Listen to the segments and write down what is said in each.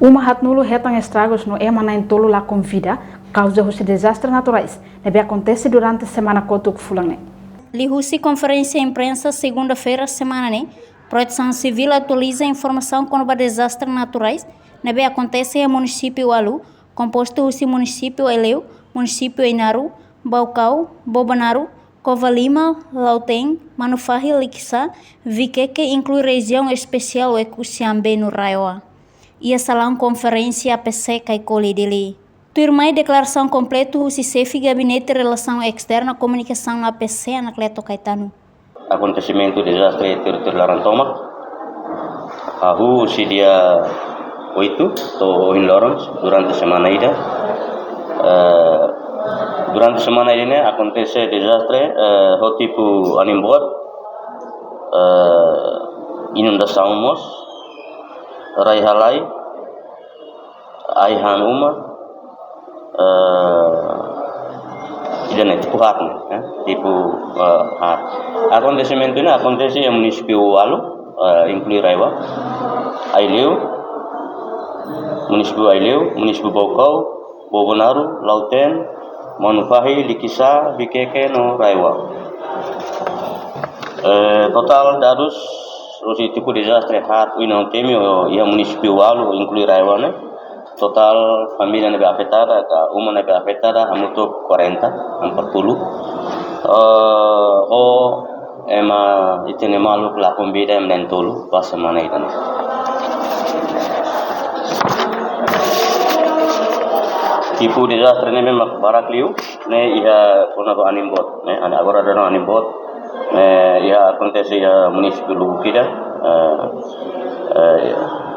Uma hat nulo retang estragos no emana em tolo lá com vida, causa os desastres naturais, deve acontecer durante a semana cotuk fulane. Lihusi conferência imprensa segunda-feira semana né, Proteção Civil atualiza a informação quando desastres naturais, deve acontecer no município Alu, composto do município Eleu, município Inaru, Baucau, Bobanaru, Covalima, Lauteng, Manufahi, Liquiçá, Vique, que inclui região especial Ecusiambe no Raioa. E a salão conferência APC Caicoli dele. Turmai declaração completa o CICEF Gabinete de Relação Externa Comunicação na APC Anacleto Caetano. Acontecimento desastre territorial Rantoma. Ahu si dia 8 to in Lawrence durante a semana ida. Durante a semana ini acontece desastre tipo animbuat, inundação mos, raihalai, aihan uma, dan tipo hat, tipo hat. Acontecimento ini acontece em município Alu, inclui Raiwa, Aileu, município Baucau, Bobanaru, Lauten, Manufahi, Liquiçá, Viqueque no Raiwa. Total dados o tipo desastre hat o não teme o município Alu inclui Raiwa né. Total família nebe afetada, uma nebe afetada, hamuto 40. Ema itene malu la kombida em nentolu pas semana itu. Tipo desastre ne memang barak liu, ne ia kona do animbot, ne ana agora do animbot, ia acontece ia município Lubukida,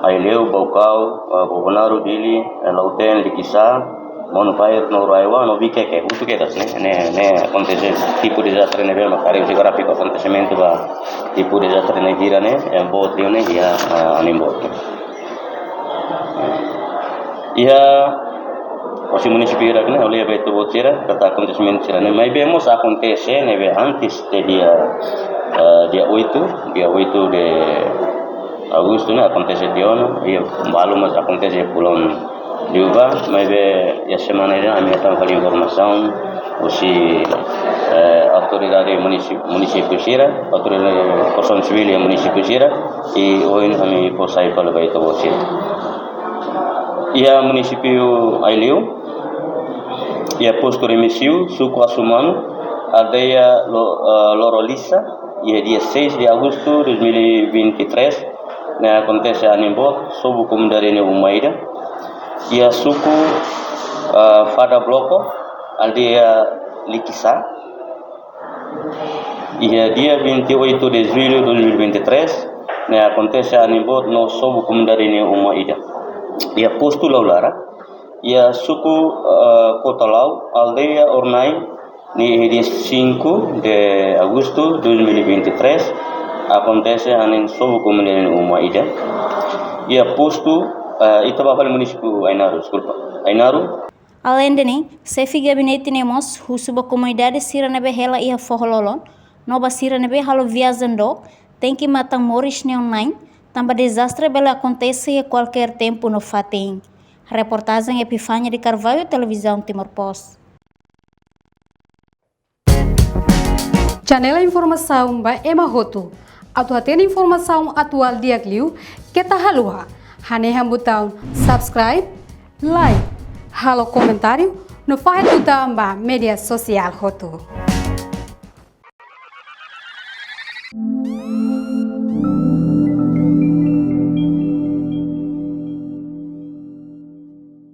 Aileu, Baucau, Bobanaru, Dili, Lauten, Liquiçá, Manufahi, no Raiwa, no Viqueque, itu kita ne acontece tipo desastre ne memang kari geográfico acontecimento ba tipo desastre ne gira ne, bot liu ne ia animbot. Ia o município Irak né, olha bem tu botira, kata acontecimento sira né, mas vemos acontece né, antes de dia 8 de Agosto né, acontece dia ano, e balu mas acontece pulon diuba, mas ya semana ini kami akan kali informação usi autoridade município sira, autoridade person civil yang município sira, e hoje kami posai kalau bem tu botira. Ia município Aileu, ia posto remissio suco assumano, aldeia Lorolissa, ia dia 6 de agosto de 2023, né, acontece a Nimbot, sob o comandante Umaida, ia suco Fada Bloco, aldeia Liquiçá, ia dia 28 de julho de 2023, né, acontece a Nimbot, no sob o comandante Umaida. Ia posto Laulara, ia suku Kotalau, aldeia Ornai, ni dia 5 de agosto 2023, acontece anin sob komunidade Umaida. Ia posto itu bakal município Ainaru. Além de nem, CICEF Gabinete nemos, husuba comunidade sira nebe hela ia forlolon, nova sira nebe halo viajando, tem que matar moris ne online. Também desastre bela acontece a qualquer tempo no Fatim. Reportagem Epifânia de Carvalho, Televisão Timor-Poste. Janela informação ba emahoto. Atu tem informação atual dia kliu kita halua. Hane botão subscribe, like, halo comentário no faixa do media social hoto.